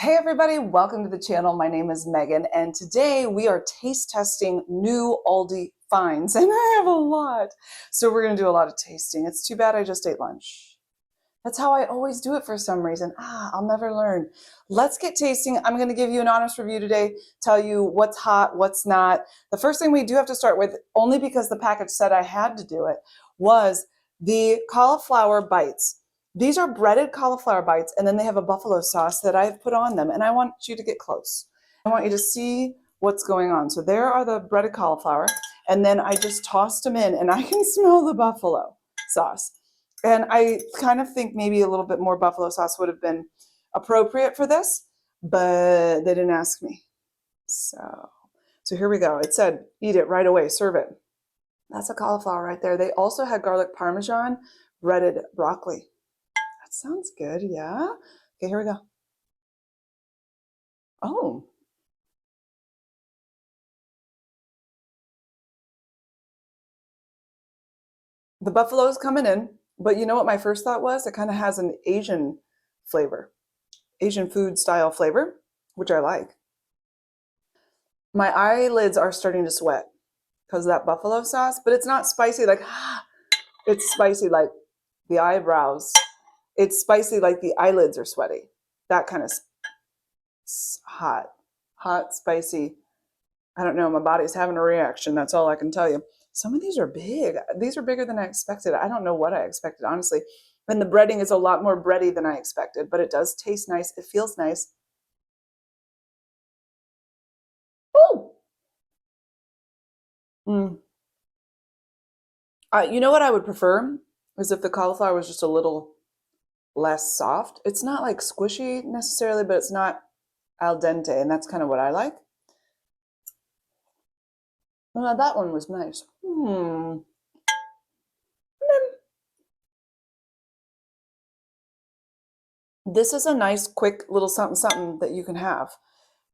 Hey everybody, welcome to the channel. My name is Megan and today we are taste testing new Aldi finds and I have a lot. So we're gonna do a lot of tasting. It's too bad I just ate lunch. That's how I always do it for some reason. I'll never learn. Let's get tasting. I'm gonna give you an honest review today, tell you what's hot, what's not. The first thing we do have to start with, only because the package said I had to do it, was the cauliflower bites. These are breaded cauliflower bites, and then they have a buffalo sauce that I've put on them, and I want you to get close. I want you to see what's going on. So there are the breaded cauliflower, and then I just tossed them in, and I can smell the buffalo sauce. And I kind of think maybe a little bit more buffalo sauce would have been appropriate for this, but they didn't ask me. So here we go. It said, eat it right away, serve it. That's a cauliflower right there. They also had garlic parmesan, breaded broccoli. Sounds good, yeah. Okay, here we go. Oh. The buffalo's coming in, but you know what my first thought was? It kind of has an Asian flavor, Asian food style flavor, which I like. My eyelids are starting to sweat because of that buffalo sauce, but it's not spicy like, it's spicy like the eyebrows. It's spicy like the eyelids are sweaty. That kind of hot, spicy. I don't know, my body's having a reaction. That's all I can tell you. Some of these are big. These are bigger than I expected. I don't know what I expected, honestly. And the breading is a lot more bready than I expected, but it does taste nice. It feels nice. Oh! You know what I would prefer is if the cauliflower was just a little less soft. It's not like squishy necessarily, but it's not al dente, and that's kind of what I like. That one was nice. This is a nice, quick little something something that you can have.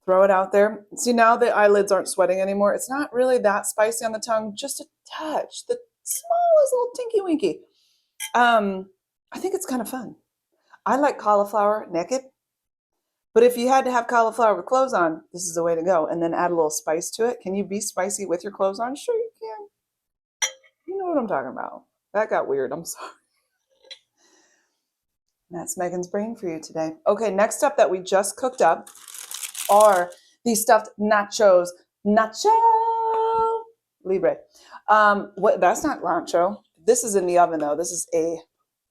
Throw it out there. See, now the eyelids aren't sweating anymore. It's not really that spicy on the tongue, just a touch, the smallest little tinky winky. I think it's kind of fun. I like cauliflower naked, but if you had to have cauliflower with clothes on, this is the way to go. And then add a little spice to it. Can you be spicy with your clothes on? Sure you can. You know what I'm talking about. That got weird. I'm sorry. That's Megan's brain for you today. Okay, next up that we just cooked up are these stuffed nachos. Nacho Libre. That's not nacho. This is in the oven though. This is a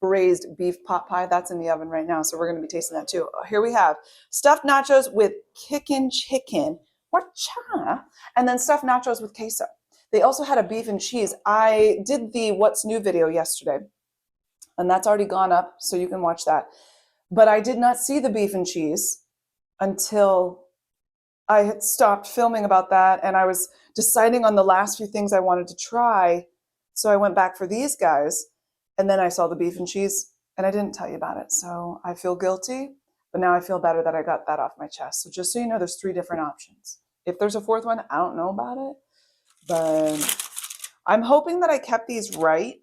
braised beef pot pie. That's in the oven right now. So we're going to be tasting that too. Here we have stuffed nachos with kickin' chicken, and then stuffed nachos with queso. They also had a beef and cheese. I did the what's new video yesterday, and that's already gone up, so you can watch that. But I did not see the beef and cheese until I had stopped filming about that, and I was deciding on the last few things I wanted to try. So I went back for these guys, and then I saw the beef and cheese, and I didn't tell you about it. So I feel guilty, but now I feel better that I got that off my chest. So just so you know, there's 3 different options. If there's a 4th one, I don't know about it, but I'm hoping that I kept these right,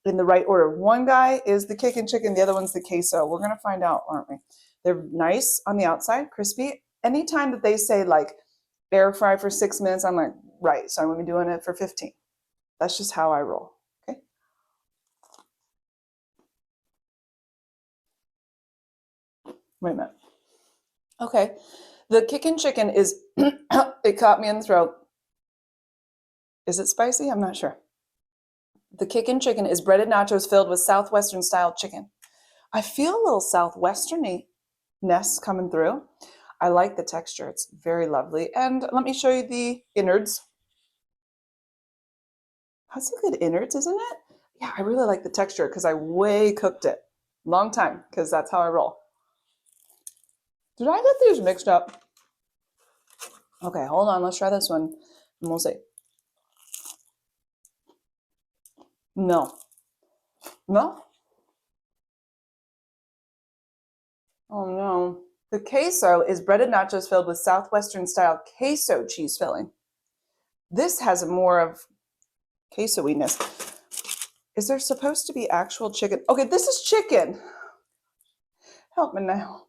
in the right order. One guy is the kickin' chicken, the other one's the queso. We're gonna find out, aren't we? They're nice on the outside, crispy. Anytime that they say like air fry for 6 minutes, I'm like, right, so I'm gonna be doing it for 15. That's just how I roll, okay? Wait a minute. Okay, the kickin' chicken is, it caught me in the throat. Is it spicy? I'm not sure. The kickin' chicken is breaded nachos filled with Southwestern style chicken. I feel a little Southwesterny-ness coming through. I like the texture. It's very lovely. And let me show you the innards. That's a good innards, isn't it? Yeah, I really like the texture because I way cooked it. Long time, because that's how I roll. Did I get these mixed up? Okay, hold on. Let's try this one, and we'll see. No. No? Oh, no. The queso is breaded nachos filled with Southwestern style queso cheese filling. This has more of queso-iness. Is there supposed to be actual chicken? Okay, this is chicken. Help me now.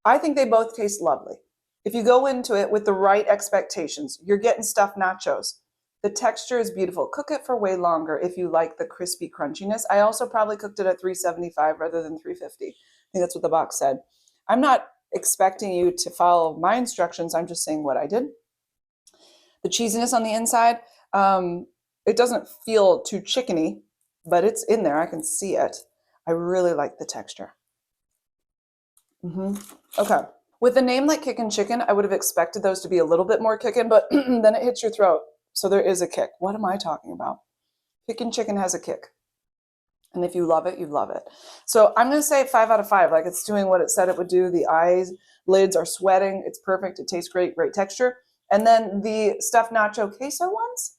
I think they both taste lovely. If you go into it with the right expectations, you're getting stuffed nachos. The texture is beautiful. Cook it for way longer if you like the crispy crunchiness. I also probably cooked it at 375 rather than 350. I think that's what the box said. I'm not expecting you to follow my instructions. I'm just saying what I did. The cheesiness on the inside, it doesn't feel too chickeny, but it's in there. I can see it. I really like the texture. Okay. With a name like Kickin' Chicken, I would have expected those to be a little bit more kickin', but then it hits your throat. So there is a kick. What am I talking about? Kickin' Chicken has a kick. And if you love it, you love it. So I'm going to say 5 out of 5. Like it's doing what it said it would do. The lids are sweating. It's perfect. It tastes great. Great texture. And then the stuffed nacho queso ones,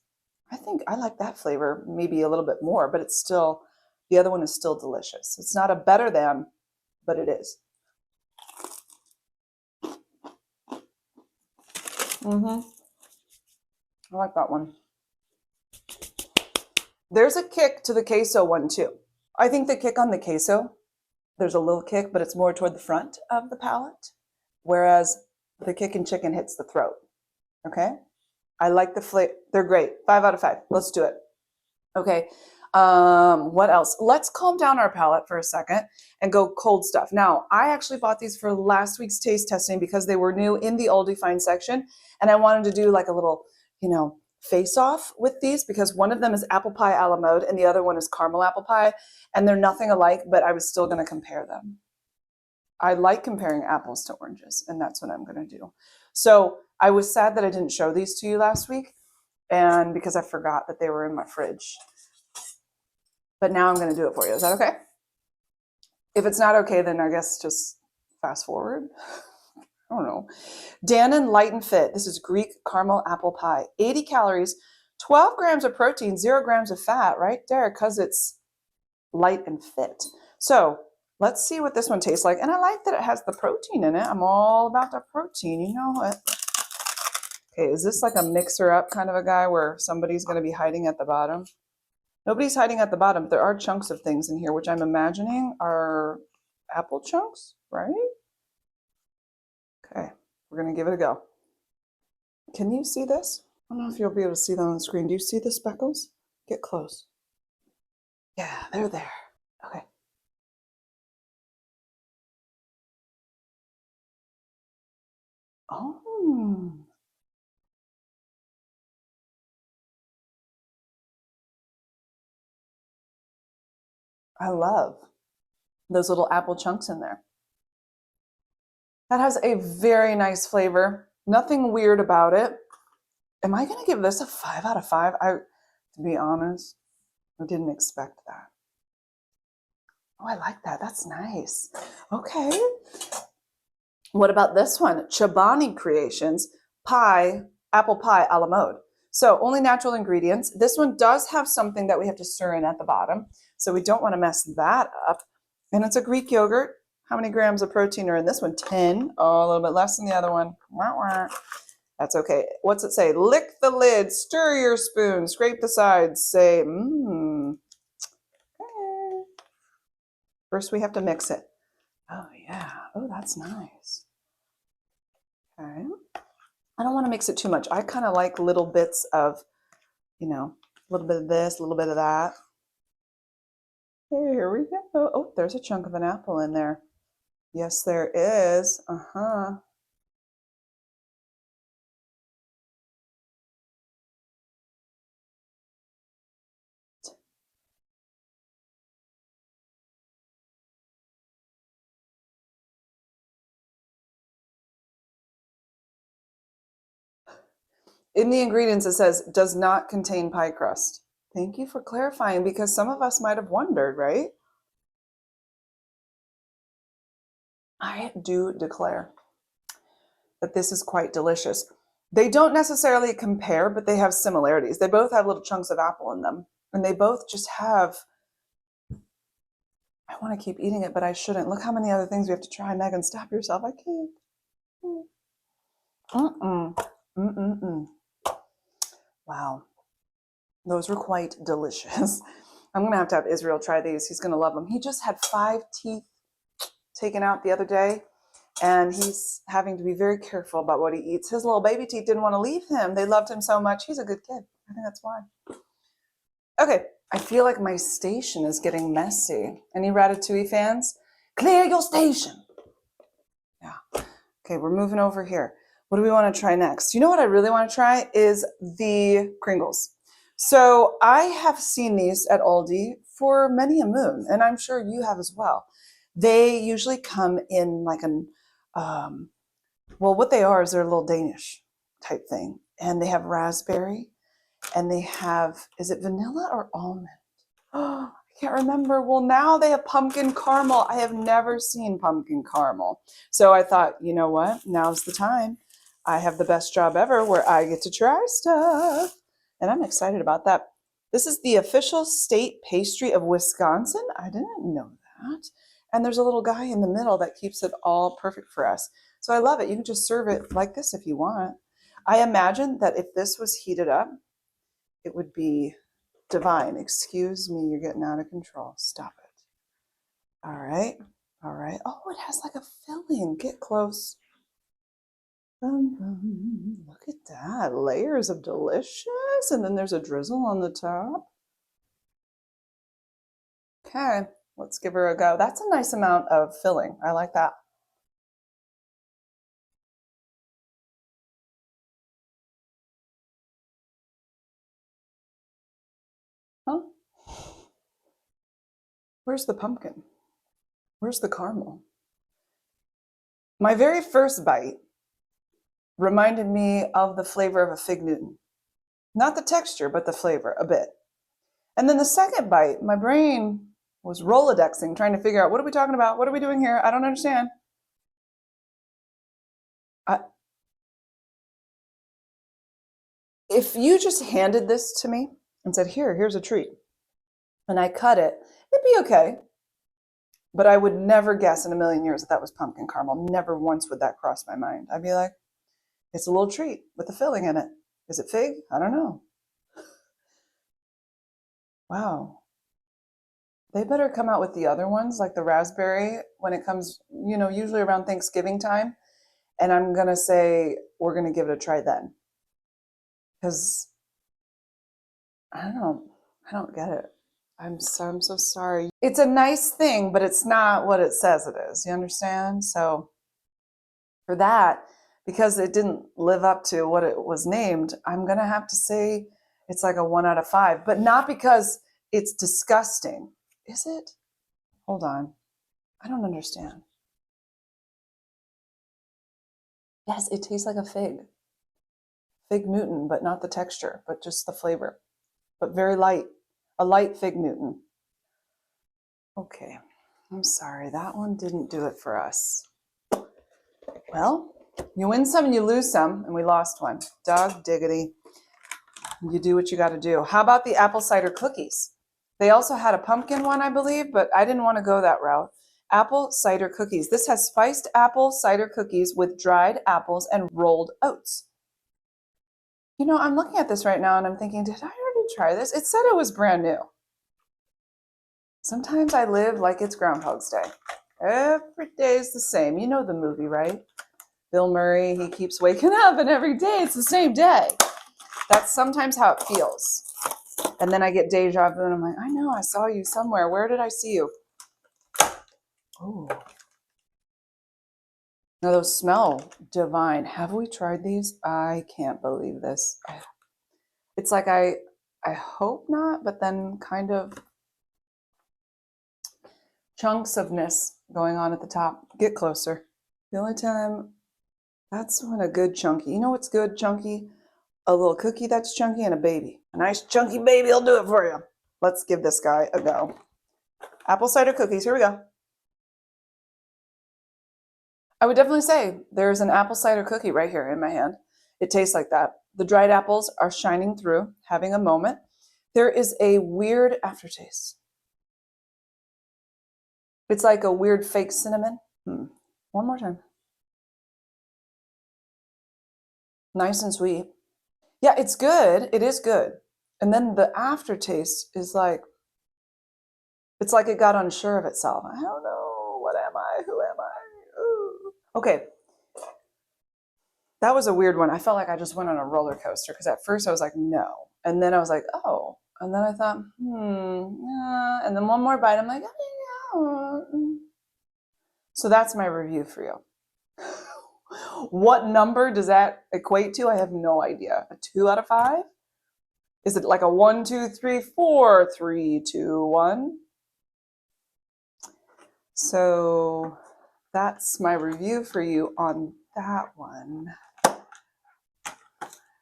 I think I like that flavor maybe a little bit more, but it's still, the other one is still delicious. It's not a better than, but it is. I like that one. There's a kick to the queso one too. I think the kick on the queso, there's a little kick, but it's more toward the front of the palate, whereas the Kickin' Chicken hits the throat. Okay? I like the flavor. They're great. 5 out of 5. Let's do it. Okay. What else? Let's calm down our palate for a second and go cold stuff. Now, I actually bought these for last week's taste testing because they were new in the Aldi Find section, and I wanted to do like a little, face off with these because one of them is apple pie a la mode and the other one is caramel apple pie, and they're nothing alike, but I was still going to compare them. I like comparing apples to oranges, and that's what I'm going to do. So I was sad that I didn't show these to you last week, and because I forgot that they were in my fridge. But now I'm going to do it for you. Is that okay? If it's not okay, then I guess just fast forward. I don't know. Dannon Light and Fit. This is Greek caramel apple pie. 80 calories, 12 grams of protein, 0 grams of fat, right there, because it's light and fit. So let's see what this one tastes like. And I like that it has the protein in it. I'm all about the protein. You know what? Okay, is this like a mixer up kind of a guy where somebody's going to be hiding at the bottom? Nobody's hiding at the bottom, but there are chunks of things in here, which I'm imagining are apple chunks, right? Okay, we're going to give it a go. Can you see this? I don't know if you'll be able to see that on the screen. Do you see the speckles? Get close. Yeah, they're there. Okay. Oh. I love those little apple chunks in there. That has a very nice flavor. Nothing weird about it. Am I going to give this a 5 out of 5? To be honest, I didn't expect that. Oh, I like that. That's nice. Okay. What about this one? Chobani Creations apple pie a la mode. So only natural ingredients. This one does have something that we have to stir in at the bottom, so we don't want to mess that up. And it's a Greek yogurt. How many grams of protein are in this one? 10. Oh, a little bit less than the other one. That's okay. What's it say? Lick the lid, stir your spoon, scrape the sides, say, Okay. First we have to mix it. Oh yeah. Oh, that's nice. Okay. I don't want to mix it too much. I kind of like little bits of, a little bit of this, a little bit of that. Here we go. Oh, there's a chunk of an apple in there. Yes, there is. In the ingredients, it says does not contain pie crust. Thank you for clarifying, because some of us might have wondered, right? I do declare that this is quite delicious. They don't necessarily compare, but they have similarities. They both have little chunks of apple in them, and they both just have, I want to keep eating it, but I shouldn't. Look how many other things we have to try. Megan, stop yourself. I can't. Wow. Those were quite delicious. I'm going to have Israel try these. He's going to love them. He just had 5 teeth taken out the other day, and he's having to be very careful about what he eats. His little baby teeth didn't want to leave him. They loved him so much. He's a good kid. I think that's why. Okay, I feel like my station is getting messy. Any Ratatouille fans? Clear your station. Yeah. Okay, we're moving over here. What do we want to try next? You know what I really want to try is the Kringles. So I have seen these at Aldi for many a moon, and I'm sure you have as well. They usually come in like an, well, what they are is they're a little Danish type thing. And they have raspberry, and they have, is it vanilla or almond? Oh, I can't remember. Well, now they have pumpkin caramel. I have never seen pumpkin caramel. So I thought, you know what? Now's the time. I have the best job ever where I get to try stuff. And I'm excited about that. This is the official state pastry of Wisconsin. I didn't know that. And there's a little guy in the middle that keeps it all perfect for us. So I love it. You can just serve it like this if you want. I imagine that if this was heated up, it would be divine. Excuse me, you're getting out of control. Stop it. All right. All right. Oh, it has like a filling. Get close. Look at that. Layers of delicious. And then there's a drizzle on the top. Okay, let's give her a go. That's a nice amount of filling. I like that. Huh? Where's the pumpkin? Where's the caramel? My very first bite reminded me of the flavor of a fig Newton. Not the texture, but the flavor a bit. And then the second bite, my brain was Rolodexing, trying to figure out, what are we talking about? What are we doing here? I don't understand. If you just handed this to me and said, here's a treat, and I cut it, it'd be okay. But I would never guess in a million years that that was pumpkin caramel. Never once would that cross my mind. I'd be like, it's a little treat with a filling in it. Is it fig? I don't know. Wow. They better come out with the other ones, like the raspberry, when it comes, usually around Thanksgiving time. And I'm going to say, we're going to give it a try then. Because I don't get it. I'm so sorry. It's a nice thing, but it's not what it says it is. You understand? So for that, because it didn't live up to what it was named, I'm going to have to say it's like a 1 out of 5, but not because it's disgusting. Is it? Hold on. I don't understand. Yes, it tastes like a fig. Fig Newton, but not the texture, but just the flavor. But very light. A light fig Newton. Okay. I'm sorry. That one didn't do it for us. Well, you win some and you lose some, and we lost one. Dog diggity. You do what you got to do. How about the apple cider cookies? They also had a pumpkin one, I believe, but I didn't want to go that route. Apple cider cookies. This has spiced apple cider cookies with dried apples and rolled oats. I'm looking at this right now and I'm thinking, did I already try this? It said it was brand new. Sometimes I live like it's Groundhog's Day. Every day is the same. You know the movie, right? Bill Murray, he keeps waking up and every day it's the same day. That's sometimes how it feels. And then I get deja vu and I'm like, I know I saw you somewhere. Where did I see you? Oh. Now those smell divine. Have we tried these? I can't believe this. It's like I hope not, but then kind of chunks of ness going on at the top. Get closer. The only time, that's when a good chunky. You know what's good chunky? A little cookie that's chunky and a baby. A nice chunky baby will do it for you. Let's give this guy a go. Apple cider cookies, here we go. I would definitely say there's an apple cider cookie right here in my hand. It tastes like that. The dried apples are shining through, having a moment. There is a weird aftertaste. It's like a weird fake cinnamon. One more time. Nice and sweet. Yeah, it's good. It is good. And then the aftertaste is like, it's like it got unsure of itself. I don't know. What am I? Who am I? Ooh. Okay, that was a weird one. I felt like I just went on a roller coaster because at first I was like, no. And then I was like, oh. And then I thought, yeah. And then one more bite, I'm like, oh, yeah. So that's my review for you. What number does that equate to? I have no idea. A 2 out of 5? Is it like a 1, 2, 3, 4, 3, 2, 1? So that's my review for you on that one.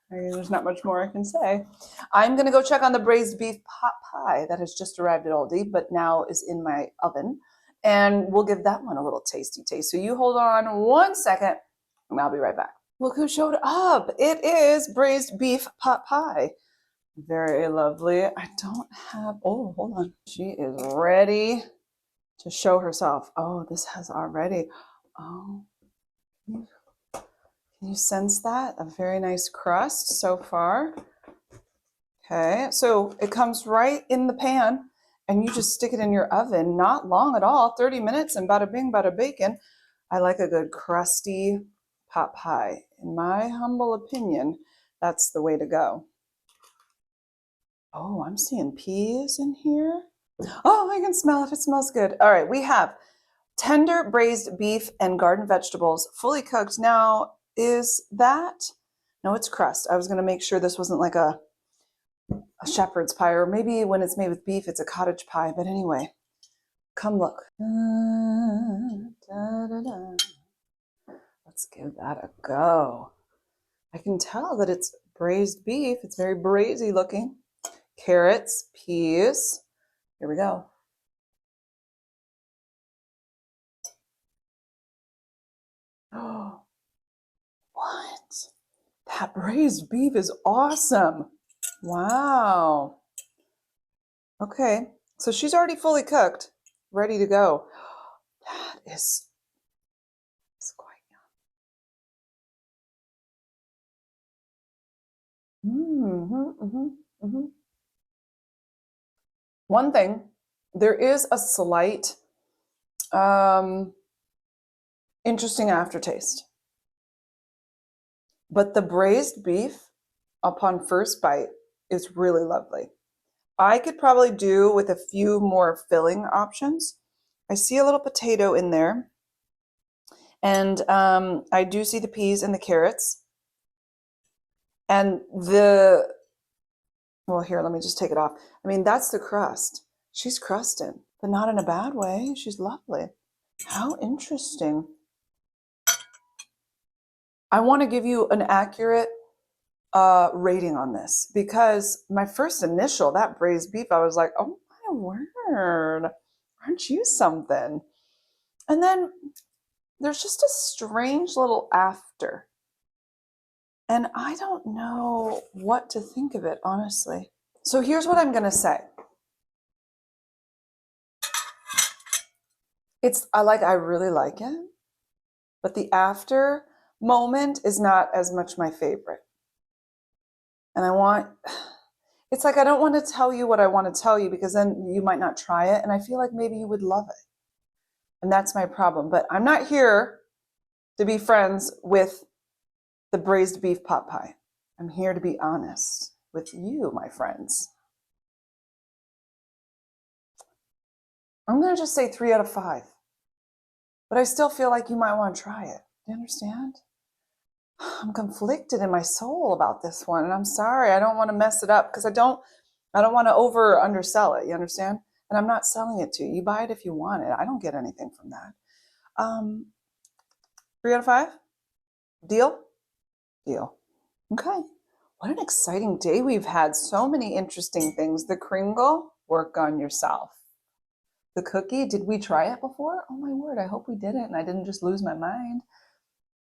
There's not much more I can say. I'm going to go check on the braised beef pot pie that has just arrived at Aldi, but now is in my oven. And we'll give that one a little tasty taste. So you hold on one second, and I'll be right back. Look who showed up. It is braised beef pot pie. Very lovely. I don't have, oh, hold on. She is ready to show herself. Oh, this has already, oh, can you sense that? A very nice crust so far. Okay, so it comes right in the pan and you just stick it in your oven, not long at all, 30 minutes and bada bing, bada bacon. I like a good crusty pot pie. In my humble opinion, that's the way to go. Oh, I'm seeing peas in here. Oh, I can smell it. It smells good. All right, we have tender braised beef and garden vegetables, fully cooked. Now, is that, no, it's crust. I was going to make sure this wasn't like a shepherd's pie, or maybe when it's made with beef, it's a cottage pie. But anyway, come look. Let's give that a go. I can tell that it's braised beef. It's very braisy looking. Carrots, peas. Here we go. Oh, what? That braised beef is awesome. Wow. Okay, so she's already fully cooked, ready to go. That is quite yum. One thing, there is a slight interesting aftertaste. But the braised beef, upon first bite, is really lovely. I could probably do with a few more filling options. I see a little potato in there. And I do see the peas and the carrots. And well, here, let me just take it off. I mean, that's the crust. She's crusting, but not in a bad way. She's lovely. How interesting. I want to give you an accurate rating on this because my first initial, that braised beef, I was like, oh my word, aren't you something? And then there's just a strange little after. And I don't know what to think of it, honestly. So here's what I'm going to say. I really like it, but the after moment is not as much my favorite. And it's like I don't want to tell you what I want to tell you because then you might not try it. And I feel like maybe you would love it. And that's my problem. But I'm not here to be friends with the braised beef pot pie. I'm here to be honest with you, my friends. I'm going to just say 3 out of 5. But I still feel like you might want to try it. Do you understand? I'm conflicted in my soul about this one. And I'm sorry. I don't want to mess it up because I don't want to undersell it. You understand? And I'm not selling it to you. You buy it if you want it. I don't get anything from that. 3 out of 5? Deal? Deal. Okay. What an exciting day we've had. So many interesting things. The kringle, work on yourself. The cookie, did we try it before? Oh my word, I hope we didn't and I didn't just lose my mind.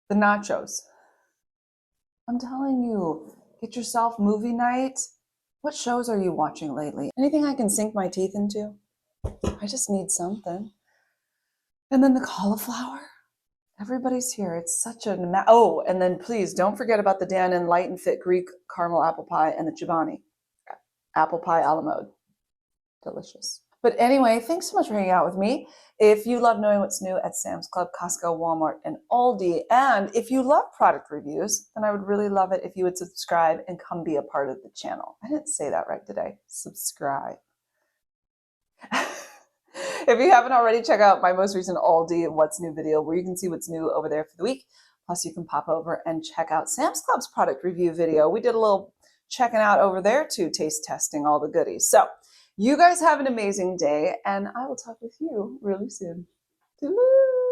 The nachos. I'm telling you, get yourself movie night. What shows are you watching lately? Anything I can sink my teeth into? I just need something. And then the cauliflower. Everybody's here. It's such a... Oh, and then please don't forget about the Dannon Light and Fit Greek caramel apple pie and the Chobani apple pie a la mode. Delicious. But anyway, thanks so much for hanging out with me. If you love knowing what's new at Sam's Club, Costco, Walmart, and Aldi, and if you love product reviews, then I would really love it if you would subscribe and come be a part of the channel. I didn't say that right today. Subscribe. If you haven't already, check out my most recent Aldi What's New video where you can see what's new over there for the week. Plus, you can pop over and check out Sam's Club's product review video. We did a little checking out over there too, taste testing all the goodies. So you guys have an amazing day, and I will talk with you really soon. Toodaloo.